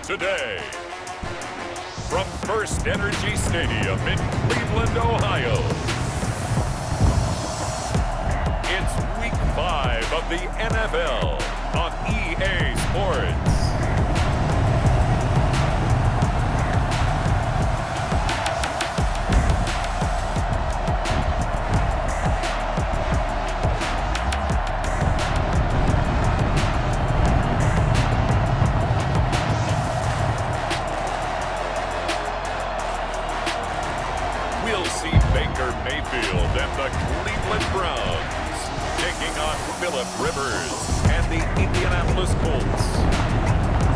today. From First Energy Stadium in Cleveland, Ohio, it's Week 5 of the NFL on EA Sports. Mayfield and the Cleveland Browns taking on Phillip Rivers and the Indianapolis Colts.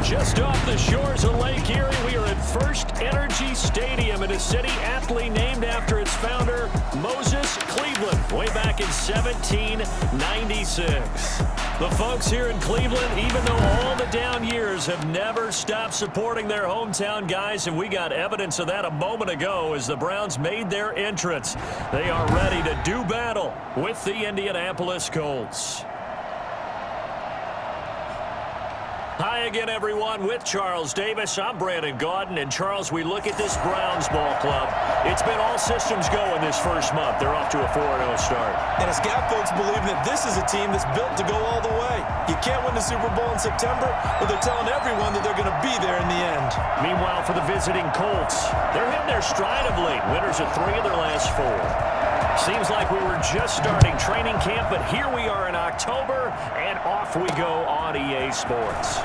Just off the shores of Lake Erie, we are at First Energy Stadium in a city aptly named after its founder, Moses Cleveland, way back in 1796. The folks here in Cleveland, even though all the down years, have never stopped supporting their hometown guys, and we got evidence of that a moment ago as the Browns made their entrance. They are ready to do battle with the Indianapolis Colts. Hi again, everyone. With Charles Davis, I'm Brandon Gaudin. And, Charles, we look at this Browns ball club. It's been all systems go in this first month. They're off to a 4-0 start. And it's got folks believing that this is a team that's built to go all the way. You can't win the Super Bowl in September, but they're telling everyone that they're going to be there in the end. Meanwhile, for the visiting Colts, they're hitting their stride of late. Winners of 3 of their last 4. Seems like we were just starting training camp, but here we are in October, and off we go on EA Sports.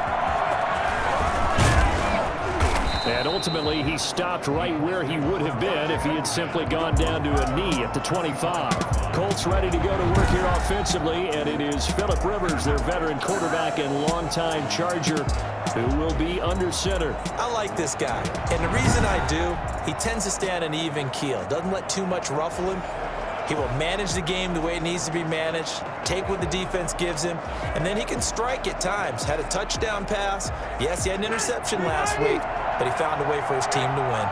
And ultimately, he stopped right where he would have been if he had simply gone down to a knee at the 25. Colts ready to go to work here offensively, and it is Phillip Rivers, their veteran quarterback and longtime Charger, who will be under center. I like this guy, and the reason I do, he tends to stay on an even keel. Doesn't let too much ruffle him. He will manage the game the way it needs to be managed, take what the defense gives him, and then he can strike at times. Had a touchdown pass. Yes, he had an interception last week, but he found a way for his team to win.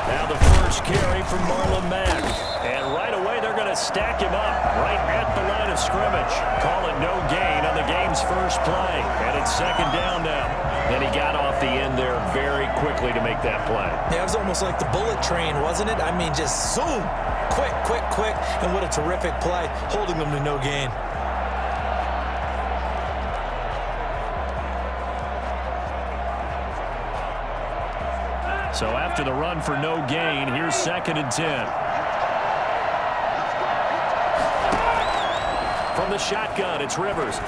Now the first carry from Marlon Mack. And right away they're going to stack him up right at the line of scrimmage. Call it no gain on the game's first play. And it's second down now. And he got off the end there very quickly to make that play. Yeah, it was almost like the bullet train, wasn't it? I mean, just zoom. Quick, quick, quick. And what a terrific play, holding them to no gain. So after the run for no gain, here's 2nd and 10. From the shotgun, it's Rivers.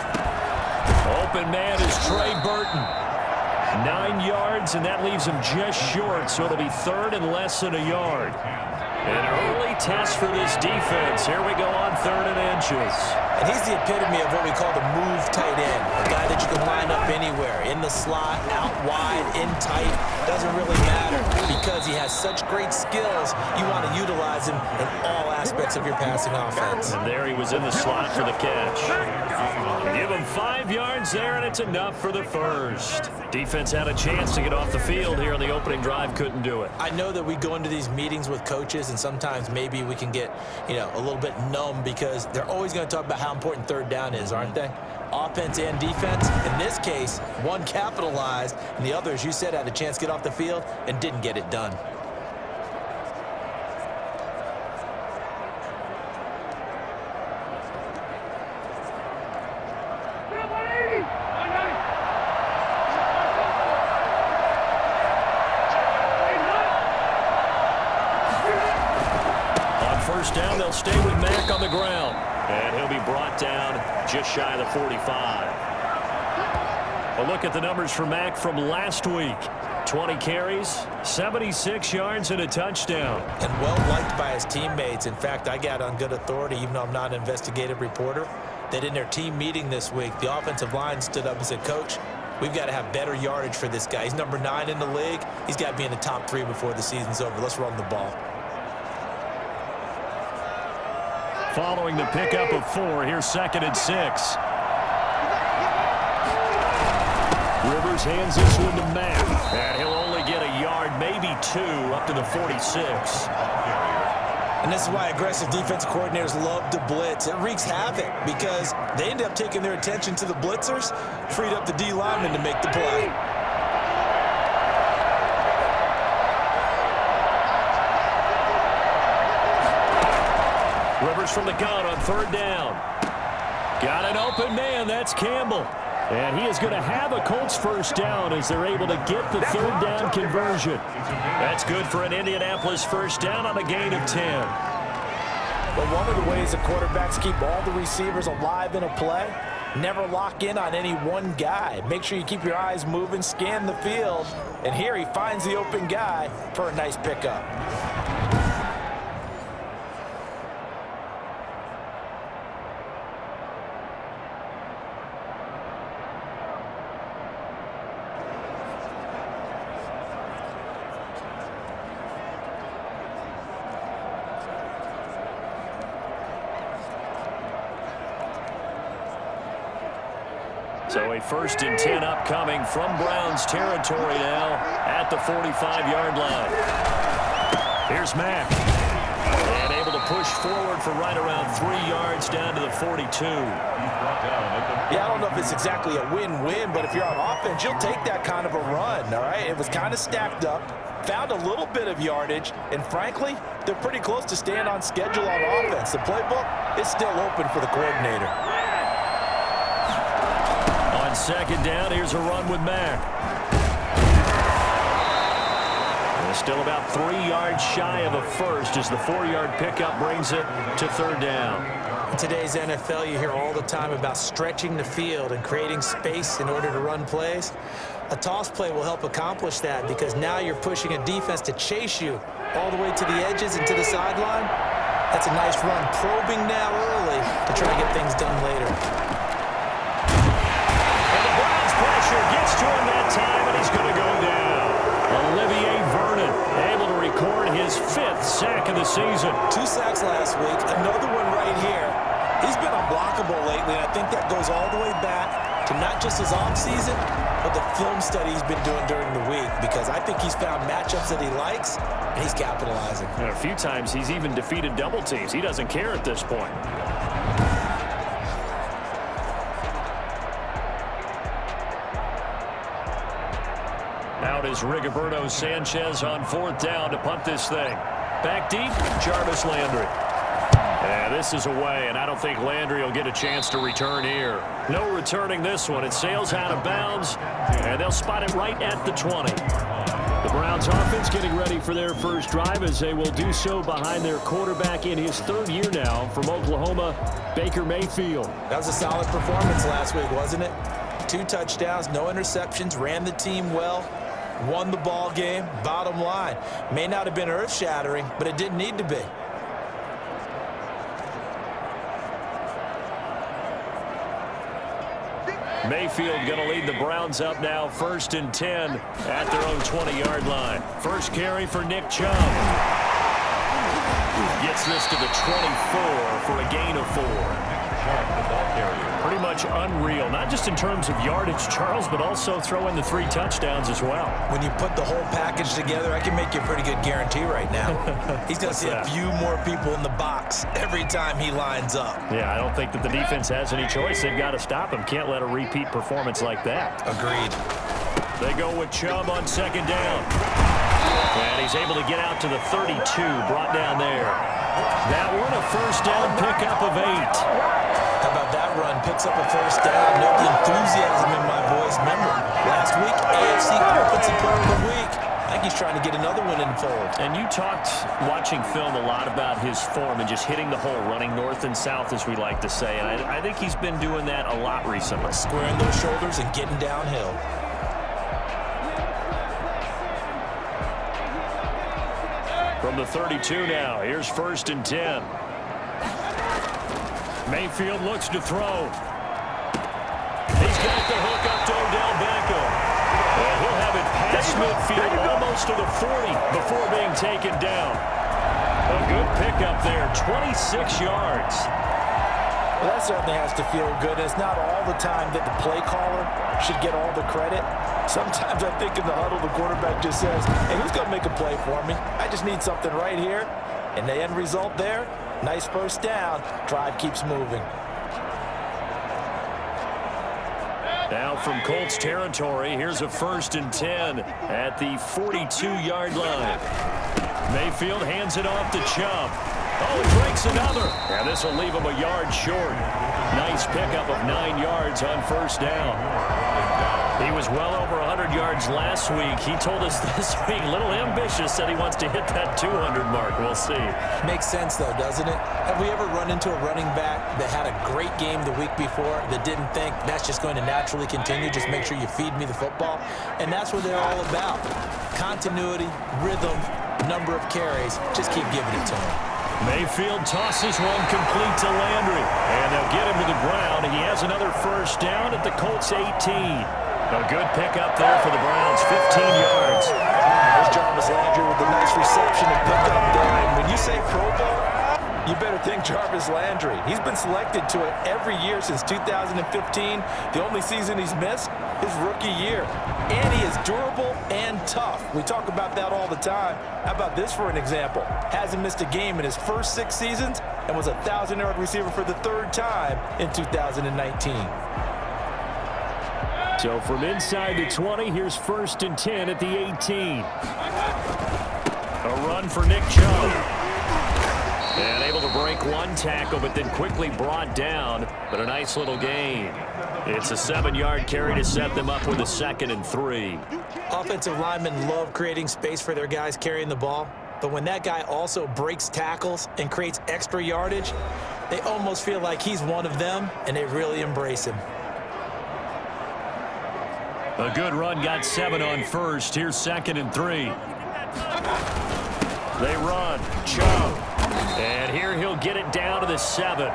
Open man is Trey Burton. 9 yards, and that leaves him just short, so it'll be 3rd and less than a yard. An early test for this defense. Here we go on 3rd and inches. And he's the epitome of what we call the move tight end. A guy that you can line up anywhere. In the slot, out wide, in tight. Doesn't really matter because he has such great skills. You want to utilize him in all aspects of your passing offense. And there he was in the slot for the catch. Give him 5 yards there, and it's enough for the first. Defense had a chance to get off the field here on the opening drive. Couldn't do it. I know that we go into these meetings with coaches, and sometimes maybe we can get, a little bit numb because they're always going to talk about how important 3rd down is, aren't they? Offense and defense. In this case, one capitalized, and the other, as you said, had a chance to get off the field and didn't get it done. First down, they'll stay with Mack on the ground. And he'll be brought down just shy of the 45. A look at the numbers for Mack from last week. 20 carries, 76 yards, and a touchdown. And well-liked by his teammates. In fact, I got on good authority, even though I'm not an investigative reporter, that in their team meeting this week, the offensive line stood up and said, Coach, we've got to have better yardage for this guy. He's number 9 in the league. He's got to be in the top 3 before the season's over. Let's run the ball. Following the pickup of 4, here's 2nd and 6. Rivers hands this one to Mack. And he'll only get a yard, maybe 2, up to the 46. And this is why aggressive defensive coordinators love to blitz. It wreaks havoc because they end up taking their attention to the blitzers, freed up the D lineman to make the play. Rivers from the gun on 3rd down. Got an open man. That's Campbell. And he is going to have a Colts first down as they're able to get the 3rd down conversion. That's good for an Indianapolis first down on a gain of 10. But one of the ways the quarterbacks keep all the receivers alive in a play, never lock in on any one guy. Make sure you keep your eyes moving, scan the field. And here he finds the open guy for a nice pickup. So a 1st and 10 upcoming from Browns territory now at the 45-yard line. Here's Mack. And able to push forward for right around 3 yards down to the 42. Yeah, I don't know if it's exactly a win-win, but if you're on offense, you'll take that kind of a run, all right? It was kind of stacked up, found a little bit of yardage, and frankly, they're pretty close to staying on schedule on offense. The playbook is still open for the coordinator. On 2nd down, here's a run with Mack. And still about 3 yards shy of a first as the 4-yard pickup brings it to 3rd down. In today's NFL, you hear all the time about stretching the field and creating space in order to run plays. A toss play will help accomplish that because now you're pushing a defense to chase you all the way to the edges and to the sideline. That's a nice run, probing now early to try to get things done later. Pressure gets to him that time, and he's going to go down. Olivier Vernon able to record his 5th sack of the season. 2 sacks last week, another one right here. He's been unblockable lately, and I think that goes all the way back to not just his offseason, but the film study he's been doing during the week, because I think he's found matchups that he likes, and he's capitalizing. And a few times he's even defeated double teams. He doesn't care at this point. Out is Rigoberto Sanchez on 4th down to punt this thing. Back deep, Jarvis Landry. And this is away, and I don't think Landry will get a chance to return here. No returning this one. It sails out of bounds, and they'll spot it right at the 20. The Browns offense getting ready for their first drive as they will do so behind their quarterback in his 3rd year now from Oklahoma, Baker Mayfield. That was a solid performance last week, wasn't it? 2 touchdowns, no interceptions, ran the team well. Won the ball game. Bottom line, may not have been earth-shattering, but it didn't need to be. Mayfield going to lead the Browns up now, 1st and 10 at their own 20-yard line. First carry for Nick Chubb. Gets this to the 24 for a gain of 4. Pretty much unreal, not just in terms of yardage, Charles, but also throw in the 3 touchdowns as well. When you put the whole package together, I can make you a pretty good guarantee right now. He's going to see a few more people in the box every time he lines up. Yeah, I don't think that the defense has any choice. They've got to stop him. Can't let a repeat performance like that. Agreed. They go with Chubb on 2nd down. And he's able to get out to the 32, brought down there. That one, a first down pickup of 8. How about that run? Picks up a first down. Note the enthusiasm in my voice. Remember, last week, AFC Offensive Player of the Week. I think he's trying to get another one in the fold. And you talked, watching film, a lot about his form and just hitting the hole, running north and south, as we like to say. And I think he's been doing that a lot recently. Squaring those shoulders and getting downhill. From the 32 now, here's 1st and 10. Mayfield looks to throw. He's got the hook up to Odell Beckham. And he'll have it past midfield, almost to the 40 before being taken down. A good pickup there, 26 yards. Well, that certainly has to feel good. It's not all the time that the play caller should get all the credit. Sometimes I think in the huddle, the quarterback just says, hey, who's going to make a play for me? I just need something right here. And the end result there, nice first down. Drive keeps moving. Now from Colts territory, here's a 1st and 10 at the 42-yard line. Mayfield hands it off to Chubb. Oh, he breaks another. And this will leave him a yard short. Nice pickup of 9 yards on 1st down. He was well over 100 yards last week. He told us this week, a little ambitious, said he wants to hit that 200 mark. We'll see. Makes sense, though, doesn't it? Have we ever run into a running back that had a great game the week before that didn't think that's just going to naturally continue? Just make sure you feed me the football. And that's what they're all about. Continuity, rhythm, number of carries. Just keep giving it to him. Mayfield tosses one complete to Landry. And they'll get him to the ground. He has another 1st down at the Colts 18. A good pickup there for the Browns, 15 yards. There's Jarvis Landry with a nice reception and pickup there. And when you say Pro Bowl, you better think Jarvis Landry. He's been selected to it every year since 2015. The only season he's missed, his rookie year. And he is durable and tough. We talk about that all the time. How about this for an example? Hasn't missed a game in his first 6 seasons and was a 1,000-yard receiver for the 3rd time in 2019. So from inside the 20, here's 1st and 10 at the 18. A run for Nick Chubb. And able to break one tackle, but then quickly brought down. But a nice little gain. It's a 7-yard carry to set them up with a 2nd and 3. Offensive linemen love creating space for their guys carrying the ball. But when that guy also breaks tackles and creates extra yardage, they almost feel like he's one of them, and they really embrace him. A good run, got 7 on 1st. Here's 2nd and 3. They run. Chubb. And here he'll get it down to the 7. 4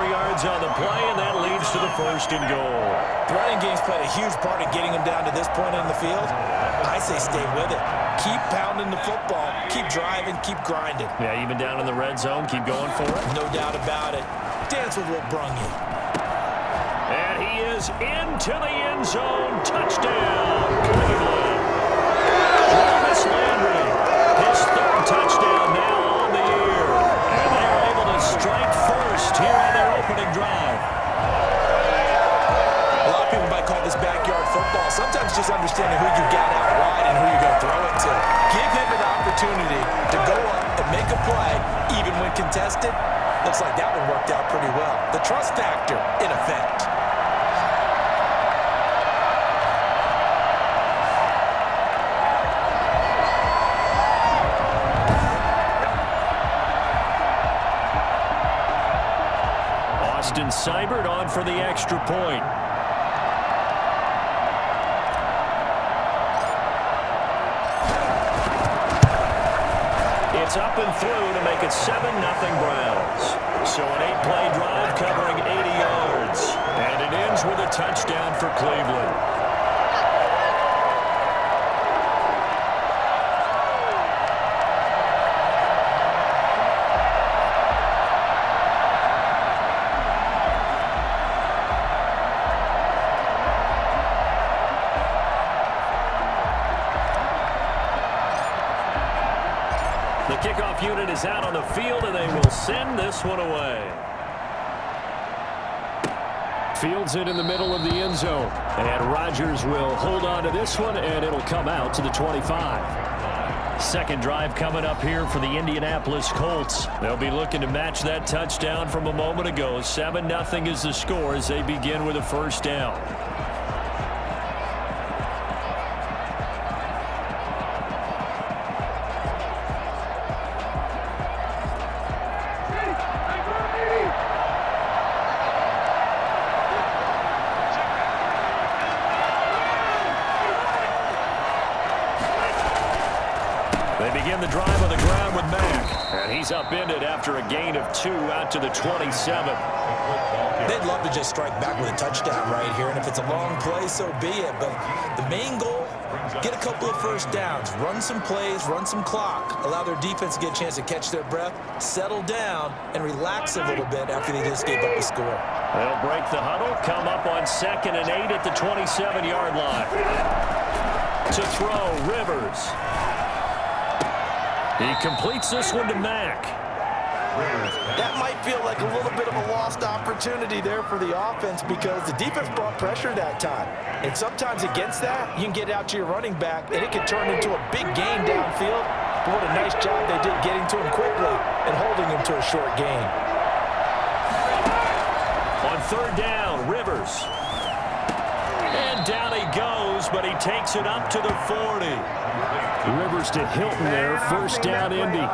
yards on the play, and that leads to the 1st and goal. The running game's played a huge part in getting him down to this point in the field. I say stay with it. Keep pounding the football. Keep driving. Keep grinding. Yeah, even down in the red zone, keep going for it. No doubt about it. Dance with what brung you. And he is into the end zone. Touchdown, Cleveland. Jarvis Landry, his 3rd touchdown now on the year. And they're able to strike first here on their opening drive. A lot of people might call this backyard football. Sometimes just understanding who you've got out wide and who you're going to throw it to. Give him an opportunity to go up and make a play, even when contested. Looks like that one worked out pretty well. The trust factor in effect. Seibert on for the extra point. It's up and through to make it 7-0 Browns. So an 8-play drive covering 80 yards. And it ends with a touchdown for Cleveland. Kickoff unit is out on the field, and they will send this one away. Fields it in the middle of the end zone. And Rodgers will hold on to this one, and it'll come out to the 25. Second drive coming up here for the Indianapolis Colts. They'll be looking to match that touchdown from a moment ago. 7-0 is the score as they begin with a 1st down. They begin the drive on the ground with Mack. And he's upended after a gain of 2 out to the 27. They'd love to just strike back with a touchdown right here. And if it's a long play, so be it. But the main goal, get a couple of 1st downs. Run some plays, run some clock. Allow their defense to get a chance to catch their breath, settle down, and relax a little bit after they just gave up a score. They'll break the huddle, come up on 2nd and 8 at the 27-yard line. To throw, Rivers. He completes this one to Mack. That might feel like a little bit of a lost opportunity there for the offense because the defense brought pressure that time. And sometimes against that, you can get out to your running back, and it can turn into a big gain downfield. But what a nice job they did getting to him quickly and holding him to a short gain. On third down, Rivers. And down he goes, but he takes it up to the 40. Rivers to Hilton there, first down Indy.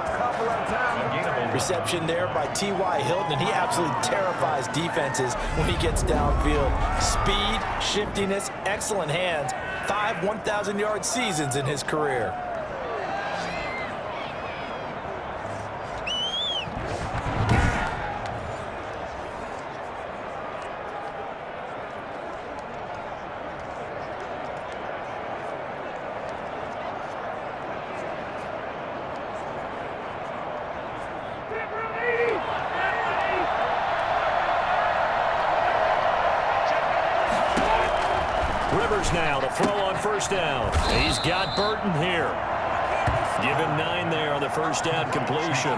Reception there by T.Y. Hilton, and he absolutely terrifies defenses when he gets downfield. Speed, shiftiness, excellent hands. 5 1,000-yard seasons in his career. Rivers now to throw on first down. He's got Burton here. Give him 9 there on the first down completion.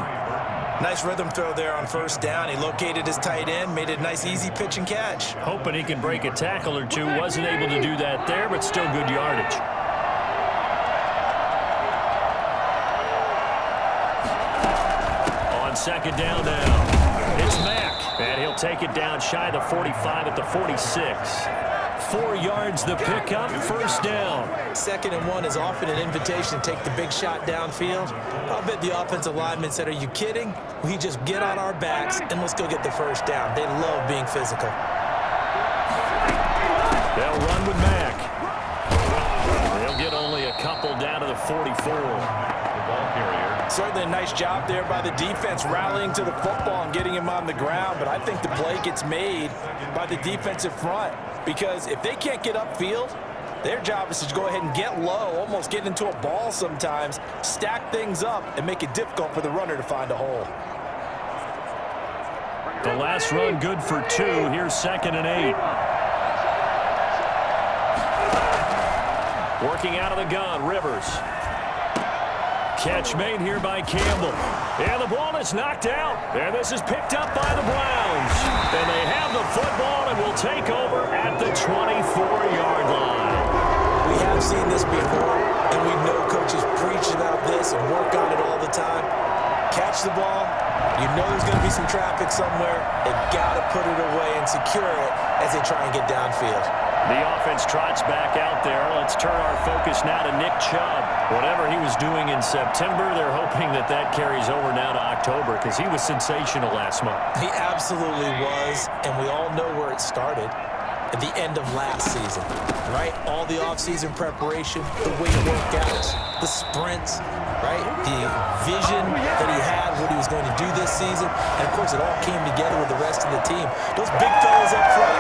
Nice rhythm throw there on first down. He located his tight end, made a nice easy pitch and catch. Hoping he can break a tackle or two. Wasn't able to do that there, but still good yardage. On second down now, it's Mack. And he'll take it down shy of the 45 at the 46. 4 yards the pickup, first down. 2nd and 1 is often an invitation to take the big shot downfield. I'll bet the offensive lineman said, are you kidding? We just get on our backs and let's go get the first down. They love being physical. They'll run with Mack. They'll get only a couple down to the 44. Certainly a nice job there by the defense rallying to the football and getting him on the ground, but I think the play gets made by the defensive front because if they can't get upfield, their job is to go ahead and get low, almost get into a ball sometimes, stack things up, and make it difficult for the runner to find a hole. The last run good for 2. Here's 2nd and 8. Working out of the gun, Rivers. Catch made here by Campbell. And the ball is knocked out. And this is picked up by the Browns. And they have the football and will take over at the 24-yard line. We have seen this before, and we know coaches preach about this and work on it all the time. Catch the ball. You know there's going to be some traffic somewhere. They've got to put it away and secure it as they try and get downfield. The offense trots back out there. Let's turn our focus now to Nick Chubb. Whatever he was doing in September, they're hoping that that carries over now to October because he was sensational last month. He absolutely was, and we all know where it started. At the end of last season, right? All the offseason preparation, the weight workouts, the sprints, right? The vision that he had, what he was going to do this season. And, of course, it all came together with the rest of the team. Those big fellas up front,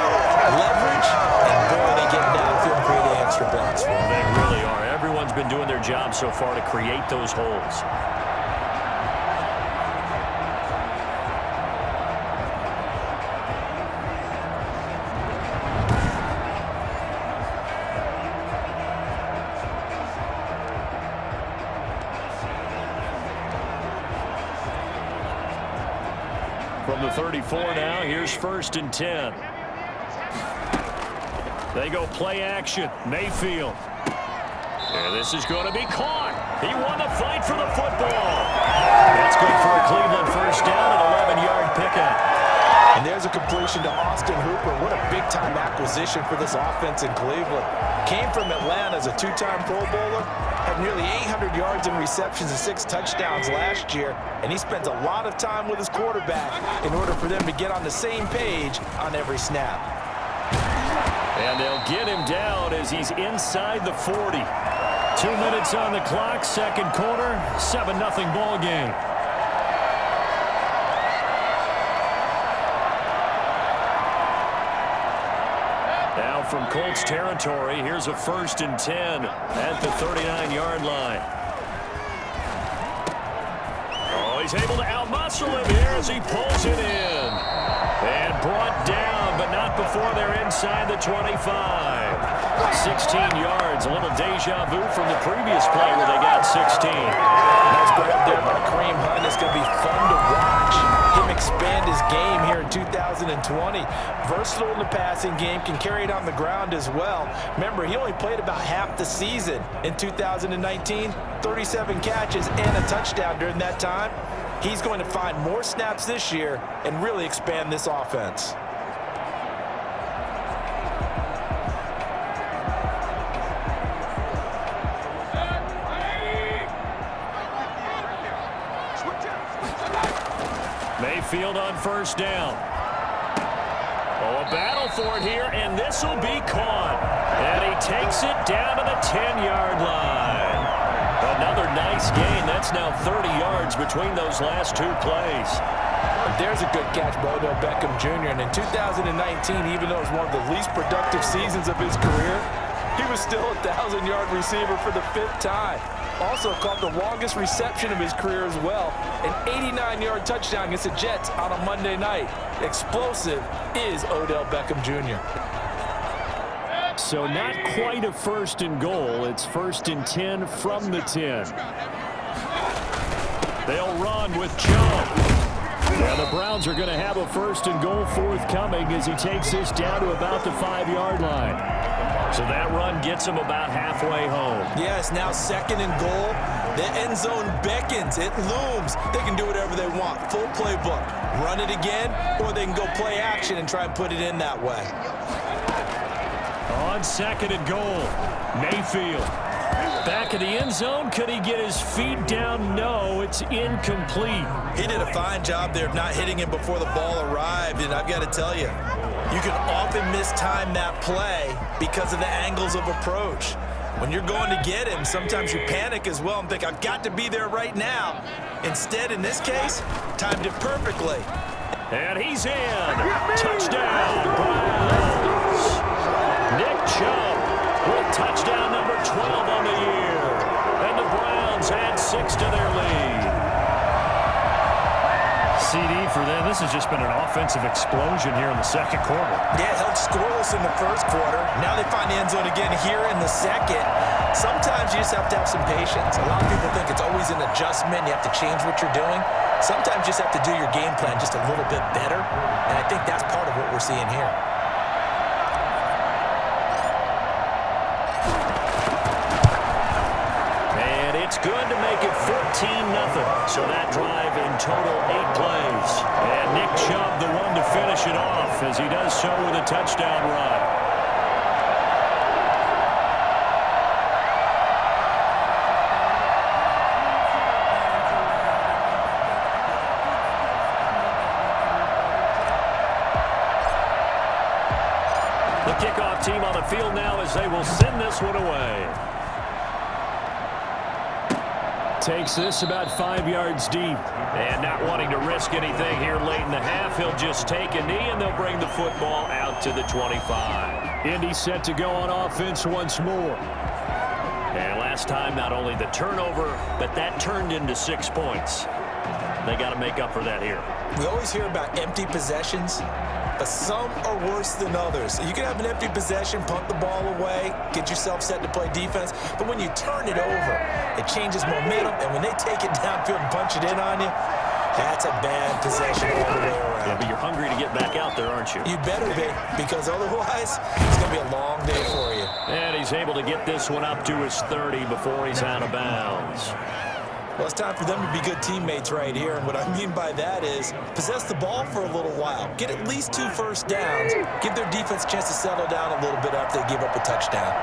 leverage, and boy, they get downfield and create extra blocks for them. They really are. Everyone's been doing their job so far to create those holes. From the 34 now, here's 1st and 10. They go play action. Mayfield. And this is going to be caught. He won the fight for the football. That's good for a Cleveland first down and 11-yard pickup. And there's a completion to Austin Hooper. What a big-time acquisition for this offense in Cleveland. Came from Atlanta as a 2-time Pro Bowler, had nearly 800 yards in receptions and 6 touchdowns last year, and he spent a lot of time with his quarterback in order for them to get on the same page on every snap. And they'll get him down as he's inside the 40. 2 minutes on the clock, second quarter, 7-0 ball game. Now from Colts territory, here's a 1st and 10 at the 39-yard line. Oh, he's able to outmuscle him here as he pulls it in. And brought down, but not before they're inside the 25. 16 yards, a little deja vu from the previous play where they got 16. Nice grab there by Kareem Hunt. It's going to be fun to watch him expand his game here in 2020. Versatile in the passing game, can carry it on the ground as well. Remember, he only played about half the season in 2019, 37 catches and a touchdown during that time. He's going to find more snaps this year and really expand this offense. Mayfield on first down. Oh, a battle for it here, and this will be caught. And he takes it down to the 10-yard line. Another nice gain. That's now 30 yards between those last two plays. There's a good catch by Odell Beckham Jr. And in 2019, even though it was one of the least productive seasons of his career, he was still a 1,000-yard receiver for the 5th time. Also caught the longest reception of his career as well, an 89-yard touchdown against the Jets on a Monday night. Explosive is Odell Beckham Jr. So not quite a first and goal. It's first and 10 from the 10. They'll run with Chubb. And the Browns are going to have a first and goal forthcoming as he takes this down to about the 5-yard line. So that run gets him about halfway home. Yes, now second and goal. The end zone beckons. It looms. They can do whatever they want. Full playbook. Run it again, or they can go play action and try and put it in that way. On second and goal, Mayfield. Back in the end zone. Could he get his feet down? No, it's incomplete. He did a fine job there of not hitting him before the ball arrived, and I've got to tell you, you can often mistime that play because of the angles of approach. When you're going to get him, sometimes you panic as well and think, I've got to be there right now. Instead, in this case, timed it perfectly. And he's in. Touchdown, Browns. Nick Chubb with touchdown number 12 on the year. And the Browns add 6 to their lead. CD for them. This has just been an offensive explosion here in the second quarter. Yeah, held scoreless in the first quarter. Now they find the end zone again here in the second. Sometimes you just have to have some patience. A lot of people think it's always an adjustment. You have to change what you're doing. Sometimes you just have to do your game plan just a little bit better. And I think that's part of what we're seeing here. It's good to make it 14-0. So that drive in total 8 plays. And Nick Chubb the one to finish it off as he does so with a touchdown run. The kickoff team on the field now as they will send this one away. Takes this about 5 yards deep. And not wanting to risk anything here late in the half, he'll just take a knee and they'll bring the football out to the 25. Indy set to go on offense once more. And last time, not only the turnover, but that turned into 6 points. They got to make up for that here. We always hear about empty possessions, but some are worse than others. You can have an empty possession, punt the ball away, get yourself set to play defense, but when you turn it over, it changes momentum, and when they take it downfield and punch it in on you, that's a bad possession all the way around. Yeah, but you're hungry to get back out there, aren't you? You better be, because otherwise, it's going to be a long day for you. And he's able to get this one up to his 30 before he's out of bounds. Well, it's time for them to be good teammates right here, and what I mean by that is possess the ball for a little while, get at least 2 first downs, give their defense a chance to settle down a little bit after they give up a touchdown.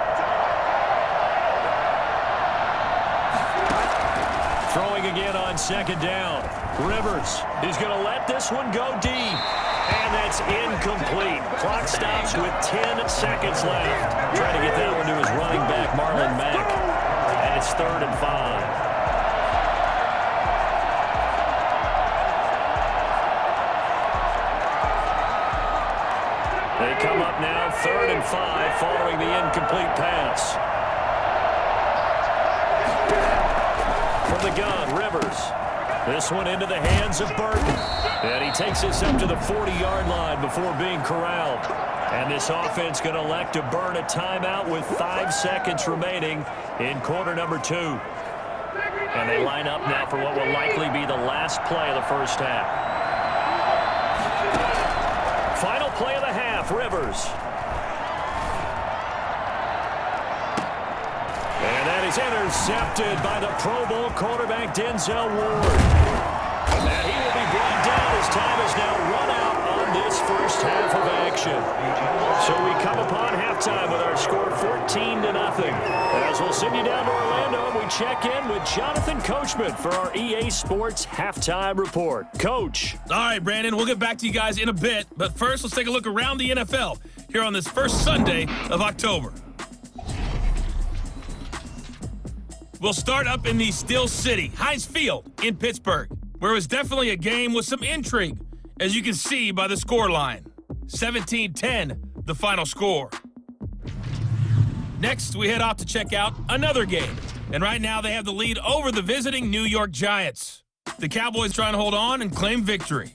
Throwing again on second down. Rivers is going to let this one go deep, and that's incomplete. Clock stops with 10 seconds left. Trying to get that one to his running back, Marlon Mack, and it's 3rd and 5. They come up now, 3rd and 5, following the incomplete pass. From the gun, Rivers. This one into the hands of Burton. And he takes this up to the 40-yard line before being corralled. And this offense going to elect to burn a timeout with 5 seconds remaining in quarter number 2. And they line up now for what will likely be the last play of the first half. Final play of the half, Rivers. And that is intercepted by the Pro Bowl quarterback Denzel Ward. And he will be brought down as time is now run out on this first half of action. So we come upon halftime with our score 14-0. As we'll send you down to Orlando, we check in with Jonathan Coachman for our EA Sports Halftime Report. Coach. All right, Brandon, we'll get back to you guys in a bit. But first, let's take a look around the NFL here on this first Sunday of October. We'll start up in the Steel City, Heinz Field in Pittsburgh, where it was definitely a game with some intrigue, as you can see by the score line. 17-10, the final score. Next, we head off to check out another game. And right now, they have the lead over the visiting New York Giants. The Cowboys trying to hold on and claim victory.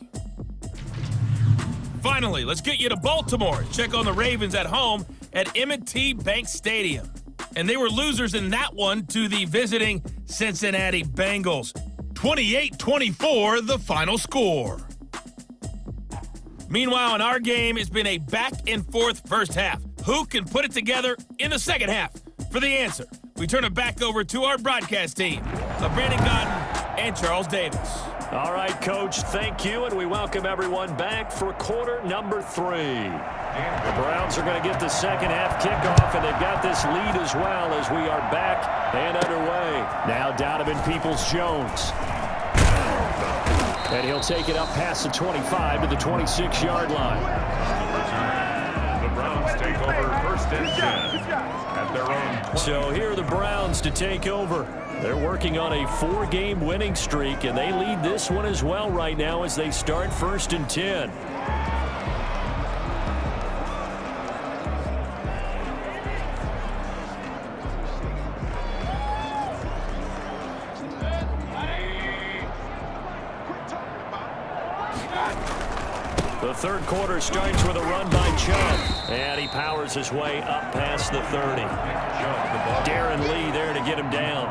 Finally, let's get you to Baltimore. Check on the Ravens at home at M&T Bank Stadium. And they were losers in that one to the visiting Cincinnati Bengals. 28-24, the final score. Meanwhile, in our game, it's been a back-and-forth first half. Who can put it together in the second half? For the answer, we turn it back over to our broadcast team of Brandon Godden and Charles Davis. All right, Coach, thank you, and we welcome everyone back for quarter number 3. The Browns are going to get the second half kickoff, and they've got this lead as well as we are back and underway. Now Donovan Peoples-Jones. And he'll take it up past the 25 to the 26-yard line. The Browns take over first and 10 at their own 20. So here are the Browns to take over. They're working on a 4-game winning streak, and they lead this one as well right now as they start first and 10. The third quarter starts with a run by Chubb, and he powers his way up past the 30. Darren Lee there to get him down.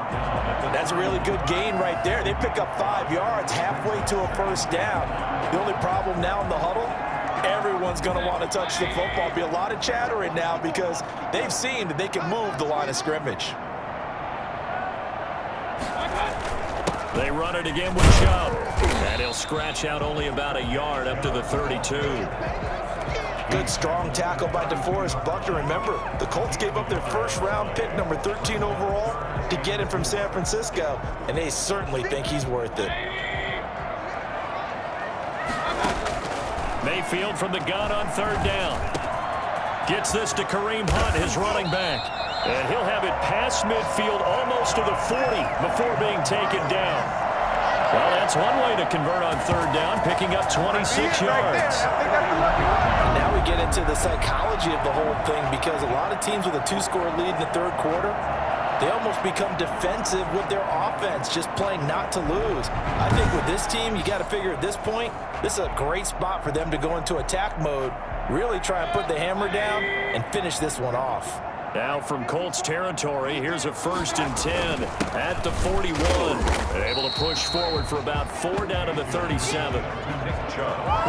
That's a really good gain right there. They pick up 5 yards halfway to a first down. The only problem now in the huddle, everyone's going to want to touch the football. Be a lot of chattering now because they've seen that they can move the line of scrimmage. They run it again with Chubb. And he'll scratch out only about a yard up to the 32. Good strong tackle by DeForest Buckner. Remember, the Colts gave up their first-round pick, number 13 overall, to get him from San Francisco, and they certainly think he's worth it. Mayfield from the gun on third down. Gets this to Kareem Hunt, his running back. And he'll have it past midfield almost to the 40 before being taken down. Well, that's one way to convert on third down, picking up 26 yards. Now we get into the psychology of the whole thing because a lot of teams with a 2-score lead in the third quarter, they almost become defensive with their offense, just playing not to lose. I think with this team, you got to figure at this point, this is a great spot for them to go into attack mode, really try and put the hammer down and finish this one off. Now from Colts territory, here's a first and 10 at the 41. And able to push forward for about 4 down to the 37. Well,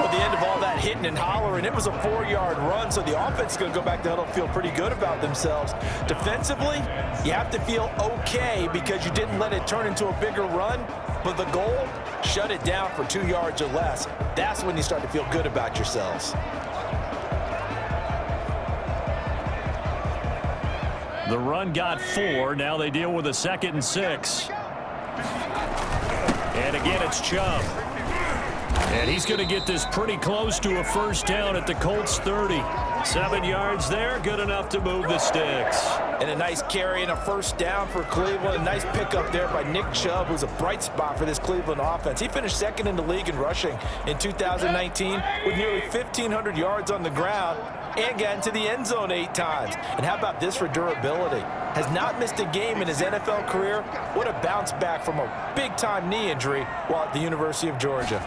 at the end of all that hitting and hollering, it was a 4-yard run, so the offense is going to go back to huddle and feel pretty good about themselves. Defensively, you have to feel okay because you didn't let it turn into a bigger run, but the goal, shut it down for 2 yards or less. That's when you start to feel good about yourselves. The run got 4. Now they deal with a 2nd and 6. And again, it's Chubb. And he's going to get this pretty close to a first down at the Colts 30. 7 yards there, good enough to move the sticks. And a nice carry and a first down for Cleveland. A nice pickup there by Nick Chubb, who's a bright spot for this Cleveland offense. He finished second in the league in rushing in 2019 with nearly 1,500 yards on the ground and got into the end zone 8 times. And how about this for durability? Has not missed a game in his NFL career. What a bounce back from a big-time knee injury while at the University of Georgia.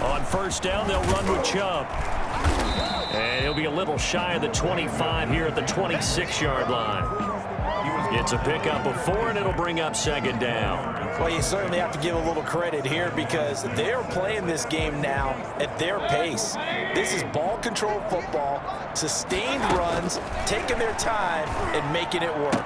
On first down, they'll run with Chubb. And he'll be a little shy of the 25 here at the 26-yard line. It's a pickup of 4, and it'll bring up second down. Well, you certainly have to give a little credit here because they're playing this game now at their pace. This is ball control football, sustained runs, taking their time, and making it work.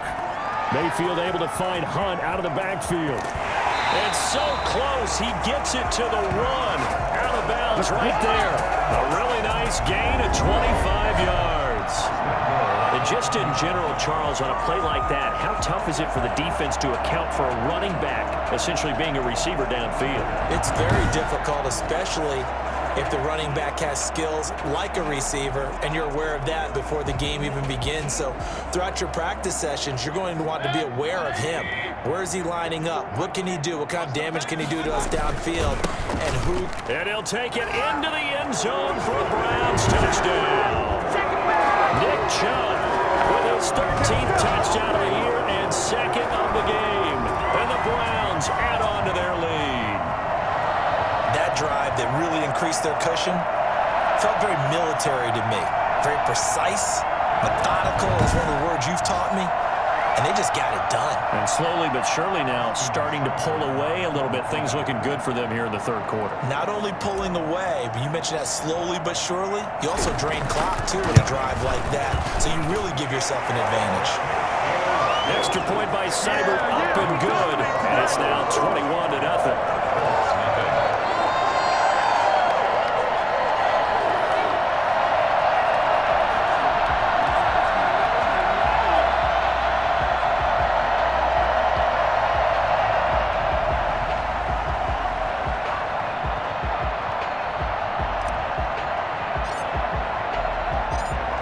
Mayfield able to find Hunt out of the backfield. And so close, he gets it to the run. Out of bounds right there. A really nice gain of 25 yards. And just in general, Charles, on a play like that, how tough is it for the defense to account for a running back essentially being a receiver downfield? It's very difficult, especially if the running back has skills like a receiver, and you're aware of that before the game even begins. So throughout your practice sessions, you're going to want to be aware of him. Where is he lining up? What can he do? What kind of damage can he do to us downfield? And who? And he'll take it into the end zone for a Browns touchdown. Nick Chubb with his 13th touchdown of the year and second of the game. And the Browns add on to their lead. That drive that really increased their cushion felt very military to me. Very precise, methodical is one of the words you've taught me. And they just got it done. And slowly but surely now starting to pull away a little bit. Things looking good for them here in the third quarter. Not only pulling away, but you mentioned that slowly but surely. You also drain clock, too, with a drive like that. So you really give yourself an advantage. Extra point by Seibert, up and good. And it's now 21-0.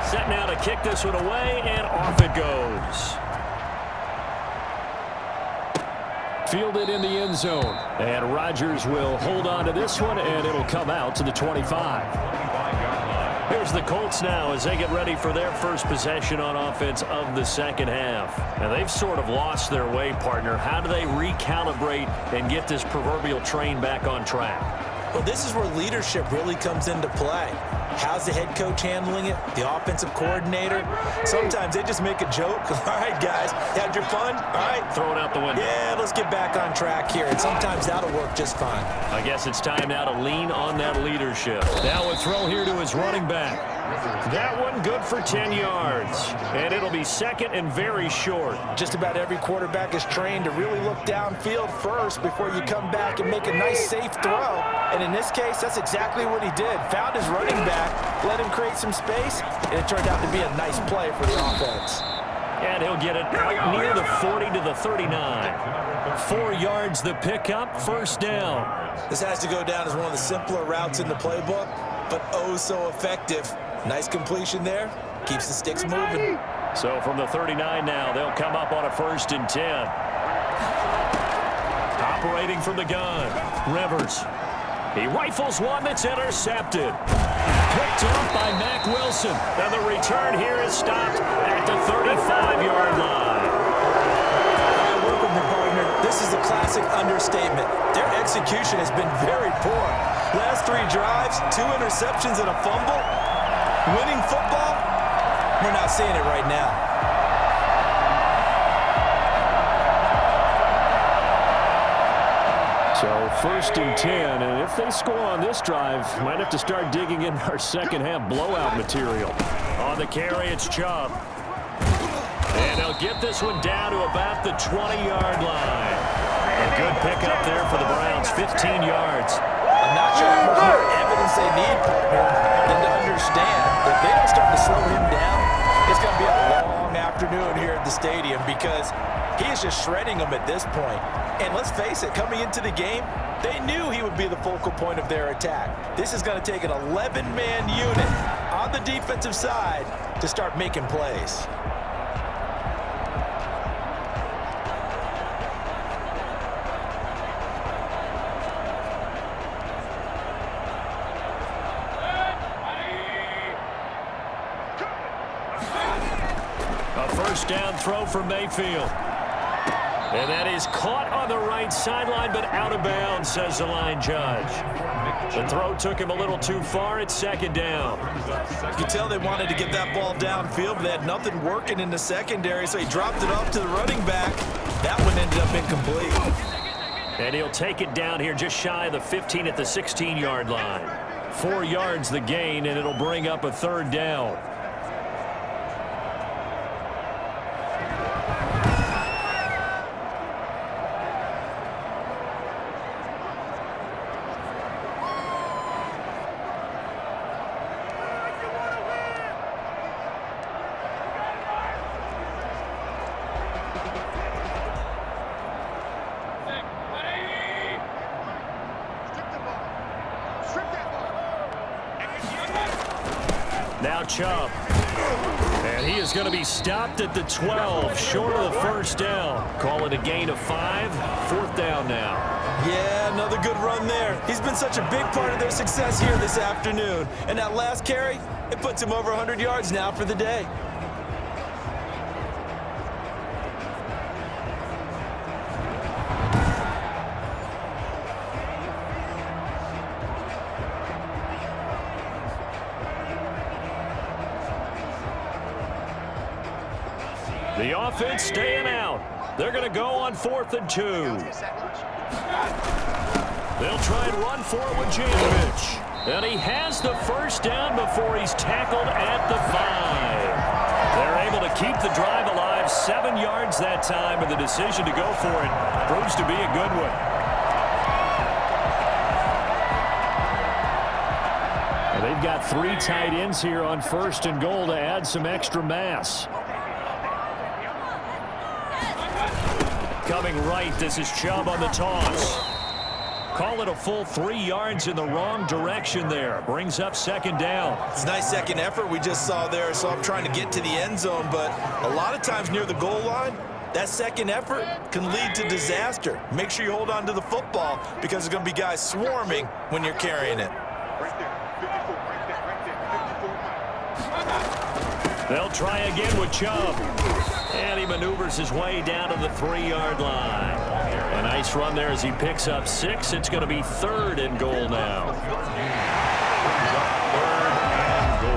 Set now to kick this one away, and off it goes. Fielded in the end zone. And Rodgers will hold on to this one, and it'll come out to the 25. Here's the Colts now as they get ready for their first possession on offense of the second half. Now, they've sort of lost their way, partner. How do they recalibrate and get this proverbial train back on track? Well, this is where leadership really comes into play. How's the head coach handling it? The offensive coordinator? Sometimes they just make a joke. All right, guys, had your fun? All right. Throw it out the window. Yeah, let's get back on track here. And sometimes that'll work just fine. I guess it's time now to lean on that leadership. Now a throw here to his running back. That one good for 10 yards. And it'll be second and very short. Just about every quarterback is trained to really look downfield first before you come back and make a nice, safe throw. And in this case, that's exactly what he did. Found his running back, let him create some space, and it turned out to be a nice play for the offense. And he'll get it out near the 40 to the 39. 4 yards the pickup, first down. This has to go down as one of the simpler routes in the playbook, but oh so effective. Nice completion there. Keeps the sticks moving. So from the 39 now, they'll come up on a 1st and 10. Operating from the gun, Rivers. He rifles one that's intercepted. Picked off by Mack Wilson. And the return here is stopped at the 35-yard line. I work with my partner. This is a classic understatement. Their execution has been very poor. Last 3 drives, 2 interceptions and a fumble. Winning football, we're not seeing it right now. So 1st and 10, and if they score on this drive, might have to start digging in our second half blowout material. On the carry, it's Chubb. And they'll get this one down to about the 20-yard line. A good pickup there for the Browns, 15 yards. I'm not sure how much more evidence they need, partner, than to understand if they don't start to slow him down, it's going to be a long afternoon here at the stadium because he is just shredding them at this point. And let's face it, coming into the game, they knew he would be the focal point of their attack. This is going to take an 11-man unit on the defensive side to start making plays. First down throw for Mayfield. And that is caught on the right sideline, but out of bounds, says the line judge. The throw took him a little too far. It's second down. You could tell they wanted to get that ball downfield, but they had nothing working in the secondary, so he dropped it off to the running back. That one ended up incomplete. And he'll take it down here just shy of the 15 at the 16-yard line. 4 yards the gain, and it'll bring up a third down. Now Chubb. And he is going to be stopped at the 12, short of the first down. Call it a gain of 5. 4th down now. Yeah, another good run there. He's been such a big part of their success here this afternoon. And that last carry, it puts him over 100 yards now for the day. The offense staying out. They're going to go on 4th and 2. They'll try and run for it with Janovich. And he has the first down before he's tackled at the 5. They're able to keep the drive alive. 7 yards that time, and the decision to go for it proves to be a good one. Well, they've got 3 tight ends here on 1st and goal to add some extra mass. Coming right, this is Chubb on the toss. Call it a full 3 yards in the wrong direction there. Brings up 2nd down. It's a nice second effort we just saw there, so I'm trying to get to the end zone, but a lot of times near the goal line, that second effort can lead to disaster. Make sure you hold on to the football because there's going to be guys swarming when you're carrying it. They'll try again with Chubb. And he maneuvers his way down to the 3-yard line. A nice run there as he picks up 6. It's going to be 3rd and goal now.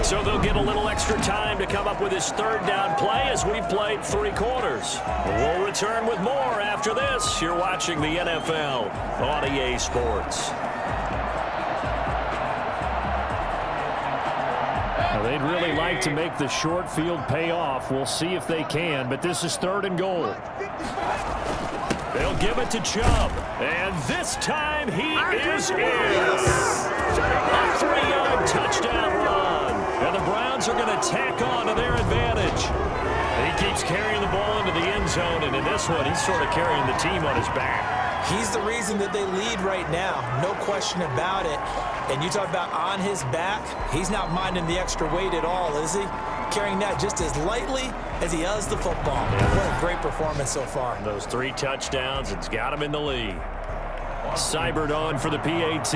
So they'll get a little extra time to come up with his 3rd down play as we've played 3 quarters. We'll return with more after this. You're watching the NFL on EA Sports. They'd really like to make the short field pay off. We'll see if they can, but this is 3rd and goal. They'll give it to Chubb, and this time he is in. A 3-yard touchdown run, and the Browns are going to tack on to their advantage. He keeps carrying the ball into the end zone, and in this one, he's sort of carrying the team on his back. He's the reason that they lead right now, no question about it. And you talk about on his back, he's not minding the extra weight at all, is he? Carrying that just as lightly as he does the football. What a great performance so far. Those 3 touchdowns, it's got him in the lead. Seibert on for the PAT.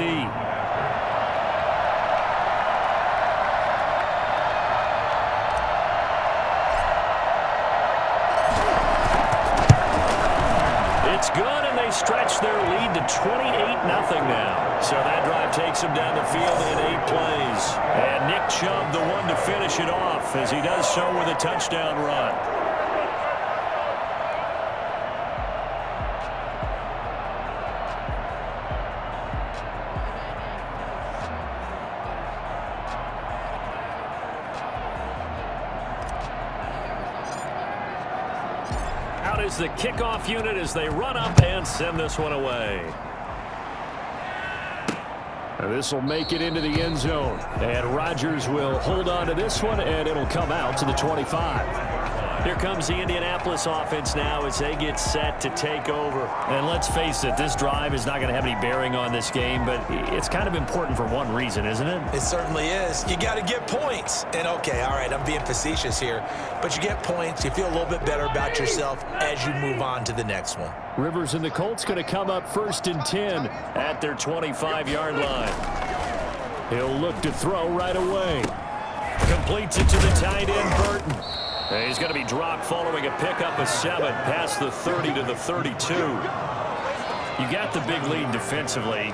It's good, and they stretch their lead to 28-0 now. So that drive takes them down the field in 8 plays. And Nick Chubb, the one to finish it off, as he does so with a touchdown run. Out is the kickoff unit as they run up and send this one away. And this will make it into the end zone. And Rodgers will hold on to this one, and it'll come out to the 25. Here comes the Indianapolis offense now as they get set to take over. And let's face it, this drive is not going to have any bearing on this game, but it's kind of important for one reason, isn't it? It certainly is. You got to get points. And, okay, all right, I'm being facetious here, but you get points, you feel a little bit better about yourself as you move on to the next one. Rivers and the Colts going to come up 1st and 10 at their 25-yard line. He'll look to throw right away. Completes it to the tight end, Burton. And he's going to be dropped following a pickup of 7 past the 30 to the 32. You got the big lead defensively.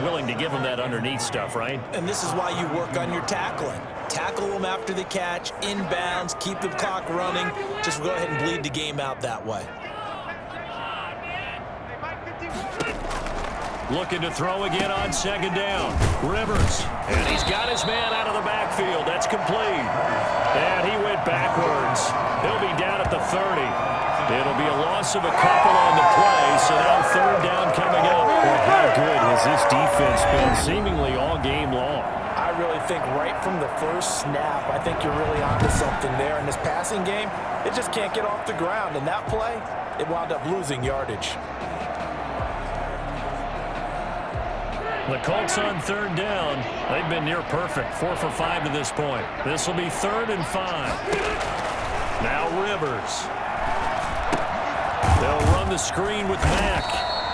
willing to give him that underneath stuff, right? And this is why you work on your tackling. Tackle them after the catch, inbounds, keep the clock running. Just go ahead and bleed the game out that way. Looking to throw again on second down. Rivers. And he's got his man out of the backfield. That's complete. And he went backwards. He'll be down at the 30. It'll be a loss of a couple on the play, so now third down coming up. Boy, how good has this defense been seemingly all game long? I really think right from the first snap, I think you're really onto something there. In this passing game, it just can't get off the ground. And that play, it wound up losing yardage. The Colts on third down. They've been near perfect. 4 for 5 to this point. This will be 3rd and 5. Now Rivers. They'll run the screen with Mack.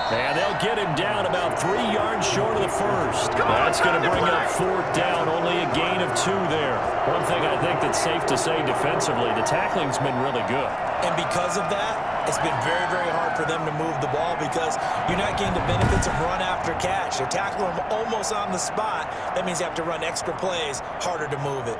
And they'll get him down about 3 yards short of the first. That's going to bring up 4th down. Only a gain of 2 there. One thing I think that's safe to say defensively, the tackling's been really good. And because of that, it's been very, very hard for them to move the ball because you're not getting the benefits of run after catch. They're tackling them almost on the spot. That means you have to run extra plays, harder to move it.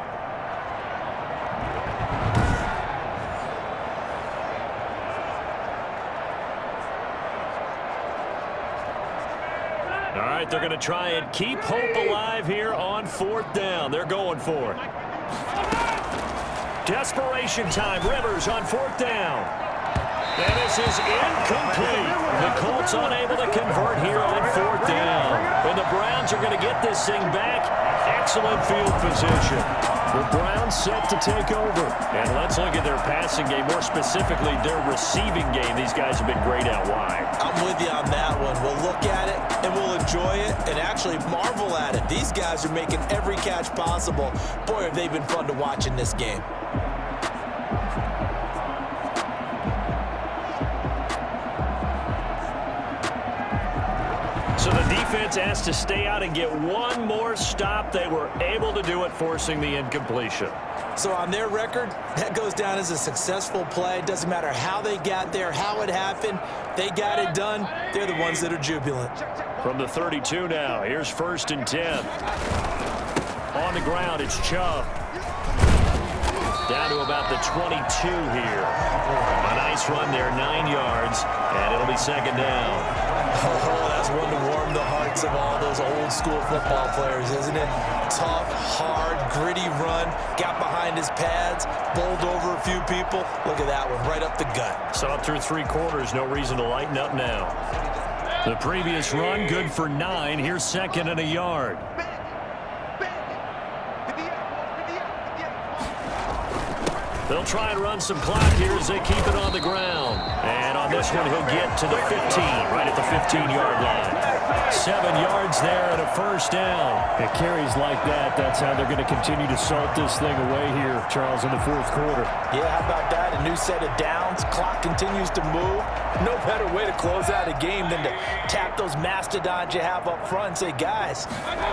All right, they're going to try and keep hope alive here on 4th down. They're going for it. Desperation time. Rivers on 4th down. And this is incomplete. The Colts unable to convert here on 4th down. And the Browns are going to get this thing back. Excellent field position. The Browns set to take over. And let's look at their passing game, more specifically their receiving game. These guys have been great out wide. I'm with you on that one. We'll look at it and we'll enjoy it and actually marvel at it. These guys are making every catch possible. Boy, have they been fun to watch in this game. So the defense has to stay out and get one more stop. They were able to do it, forcing the incompletion. So on their record, that goes down as a successful play. It doesn't matter how they got there, how it happened. They got it done. They're the ones that are jubilant. From the 32 now, here's 1st and 10. On the ground, it's Chubb. Down to about the 22 here. A nice run there, 9 yards, and it'll be 2nd down. Oh, that's one to warm the hearts of all those old school football players, isn't it? Tough, hard, gritty run, got behind his pads, bowled over a few people. Look at that one, right up the gut. Saw it through 3 quarters, no reason to lighten up now. The previous run, good for 9. Here's 2nd and a yard. They'll try and run some clock here as they keep it on the ground. And on this one, he'll get to the 15, right at the 15-yard line. 7 yards there and a 1st down. It carries like that. That's how they're going to continue to salt this thing away here, Charles, in the 4th quarter. Yeah, how about that? A new set of downs. Clock continues to move. No better way to close out a game than to tap those mastodons you have up front and say, guys,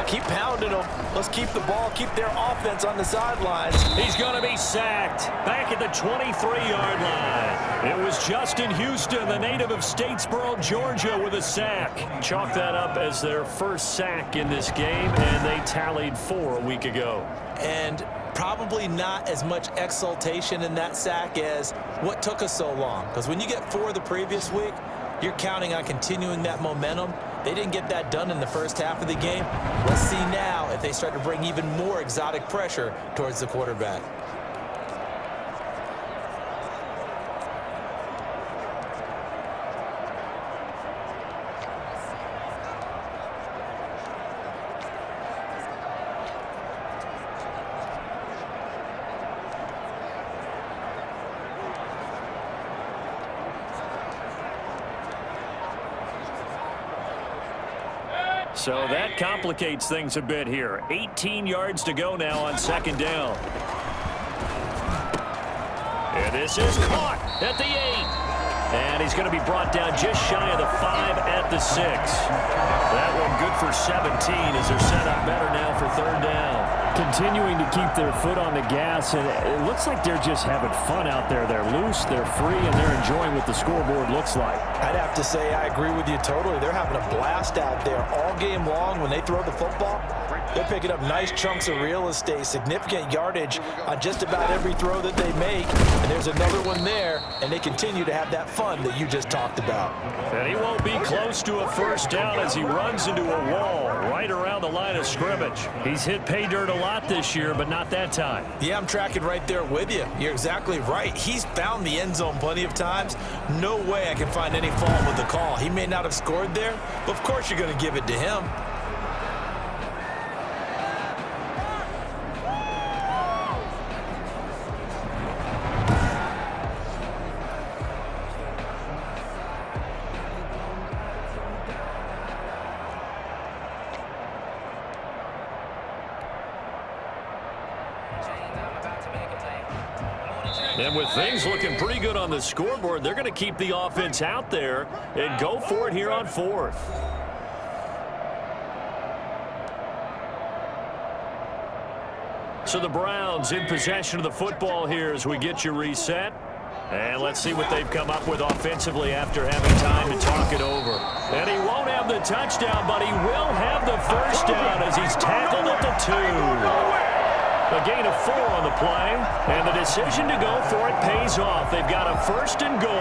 keep pounding them. Let's keep the ball, keep their offense on the sidelines. He's going to be sacked back at the 23-yard line. It was Justin Houston, the native of Statesboro, Georgia, with a sack. Chalk that up as their first sack in this game, and they tallied 4 a week ago. And probably not as much exultation in that sack as what took us so long. Because when you get 4 the previous week, you're counting on continuing that momentum. They didn't get that done in the first half of the game. Let's see now if they start to bring even more exotic pressure towards the quarterback. So that complicates things a bit here. 18 yards to go now on 2nd down. And this is caught at the 8. And he's going to be brought down just shy of the 5 at the 6. That one good for 17 as they're set up better now for 3rd down. Continuing to keep their foot on the gas, and it looks like they're just having fun out there. They're loose, they're free, and they're enjoying what the scoreboard looks like. I'd have to say I agree with you totally. They're having a blast out there all game long. When they throw the football, they're picking up nice chunks of real estate, significant yardage on just about every throw that they make. And there's another one there, and they continue to have that fun that you just talked about. And he won't be close to a first down as he runs into a wall right around the line of scrimmage. He's hit pay dirt a lot this year, but not that time. Yeah, I'm tracking right there with you. You're exactly right. He's found the end zone plenty of times. No way I can find any fault with the call. He may not have scored there, but of course you're going to give it to him. And with things looking pretty good on the scoreboard, they're going to keep the offense out there and go for it here on fourth. So the Browns in possession of the football here as we get you reset. And let's see what they've come up with offensively after having time to talk it over. And he won't have the touchdown, but he will have the first down as he's tackled at the 2. A gain of 4 on the play, and the decision to go for it pays off. They've got a first and goal.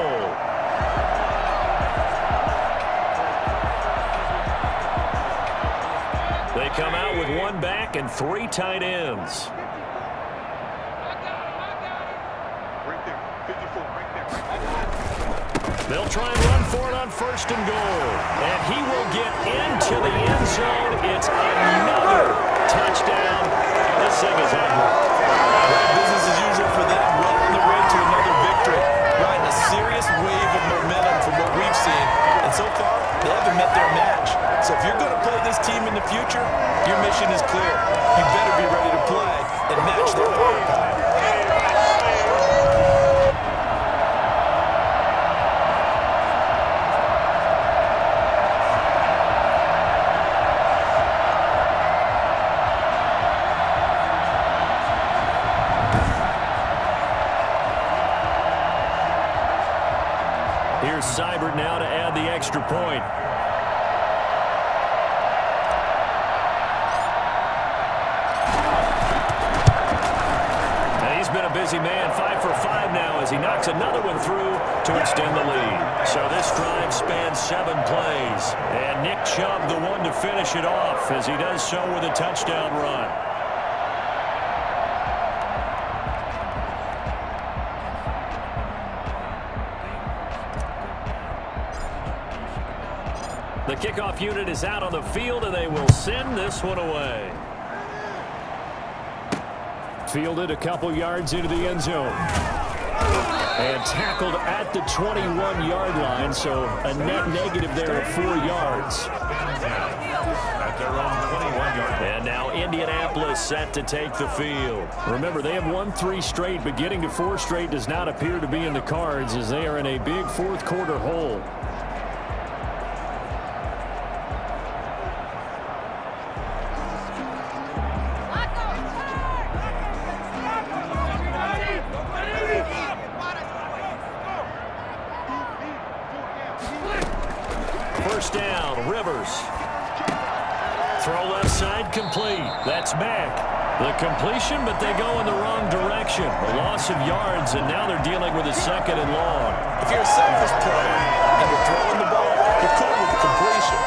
They come out with 1 back and 3 tight ends. They'll try and run for it on first and goal. And he will get into the end zone. It's another touchdown. This thing is ugly. Business as usual for them. Well on the way to another victory. Riding a serious wave of momentum from what we've seen. And so far, they haven't met their match. So if you're going to play this team in the future, your mission is clear. You better be ready to play and match their firepower. Here's Seibert now to add the extra point. And he's been a busy man, 5 for 5 now as he knocks another one through to extend the lead. So this drive spans 7 plays. And Nick Chubb the one to finish it off as he does so with a touchdown run. The kickoff unit is out on the field, and they will send this one away. Fielded a couple yards into the end zone. And tackled at the 21-yard line, so a net negative there of 4 yards. And now Indianapolis set to take the field. Remember, they have won 3 straight, but getting to 4 straight does not appear to be in the cards as they are in a big fourth-quarter hole. First down, Rivers. Throw left side, complete. That's Mack. The completion, but they go in the wrong direction. A loss of yards, and now they're dealing with a 2nd and long. If you're a selfish player and you're throwing the ball, you're cool with the completion.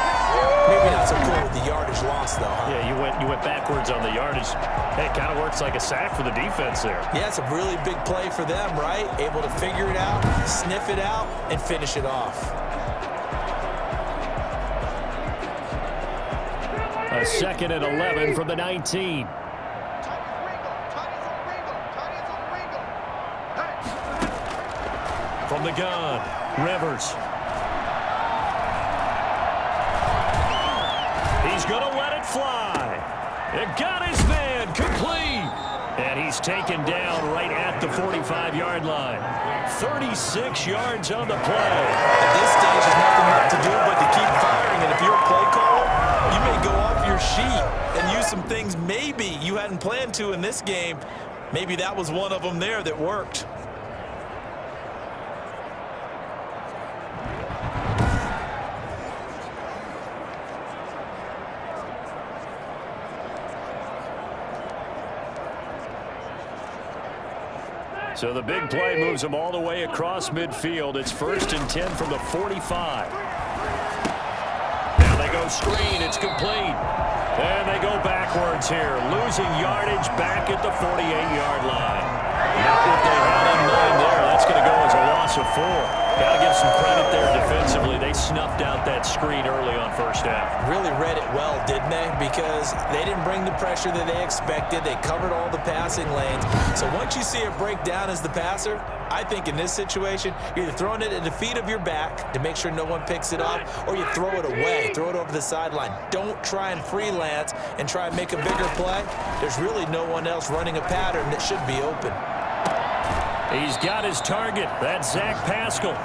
Maybe not so cool with the yardage loss, though, huh? Yeah, you went backwards on the yardage. Hey, it kind of works like a sack for the defense there. Yeah, it's a really big play for them, right? Able to figure it out, sniff it out, and finish it off. A 2nd and 11 from the 19. From the gun, Rivers. He's going to let it fly. It got his man, complete. And he's taken down right at the 45-yard line. 36 yards on the play. At this stage, there's nothing left to do but to keep firing. And if you're a play caller, you may go off your sheet and use some things maybe you hadn't planned to in this game. Maybe that was one of them there that worked. So the big play moves them all the way across midfield. It's 1st and 10 from the 45. Now they go screen. It's complete. And they go backwards here, losing yardage back at the 48-yard line. Not what they had in mind there. That's going to go as a loss of 4. Got to give some credit there defensively. They snuffed out that screen early on first down. Really read it well, didn't they? Because they didn't bring the pressure that they expected. They covered all the passing lanes. So once you see it break down as the passer, I think in this situation, you're either throwing it at the feet of your back to make sure no one picks it up, or you throw it away, throw it over the sideline. Don't try and freelance and try and make a bigger play. There's really no one else running a pattern that should be open. He's got his target. That's Zach Pascal.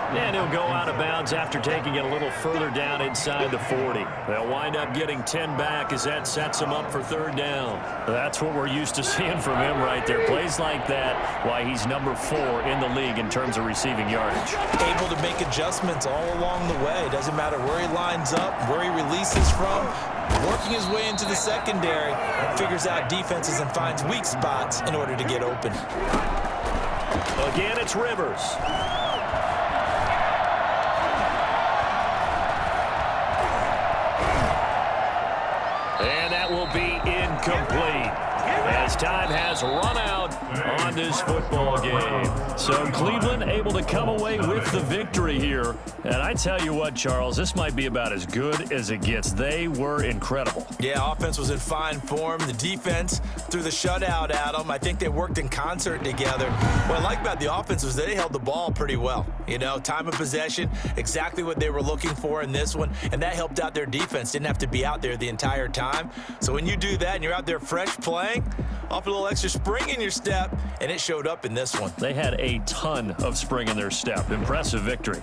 And he'll go out of bounds after taking it a little further down inside the 40. They'll wind up getting 10 back as that sets him up for 3rd down. That's what we're used to seeing from him right there. Plays like that, why he's number 4 in the league in terms of receiving yardage. Able to make adjustments all along the way. Doesn't matter where he lines up, where he releases from. Working his way into the secondary, figures out defenses and finds weak spots in order to get open. Again, it's Rivers. And that will be incomplete as time has run out on this football game. So Cleveland able to come away with the victory here. And I tell you what, Charles, this might be about as good as it gets. They were incredible. Yeah, offense was in fine form. The defense threw the shutout at them. I think they worked in concert together. What I like about the offense was they held the ball pretty well. You know, time of possession, exactly what they were looking for in this one, and that helped out their defense. Didn't have to be out there the entire time. So when you do that and you're out there fresh playing, off a little extra spring in your step, and it showed up in this one. They had a ton of spring in their step. Impressive victory.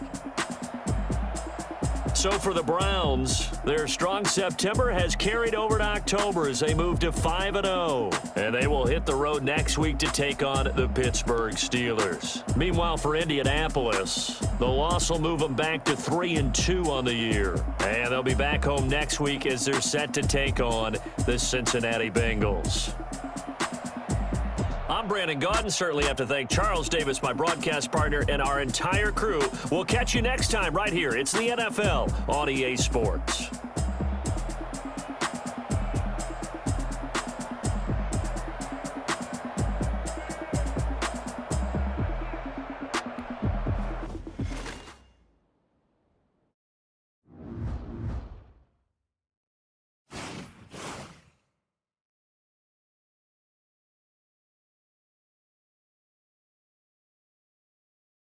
So for the Browns, their strong September has carried over to October as they move to 5-0. And they will hit the road next week to take on the Pittsburgh Steelers. Meanwhile, for Indianapolis, the loss will move them back to 3-2 on the year. And they'll be back home next week as they're set to take on the Cincinnati Bengals. I'm Brandon Gaudin. Certainly have to thank Charles Davis, my broadcast partner, and our entire crew. We'll catch you next time right here. It's the NFL on EA Sports.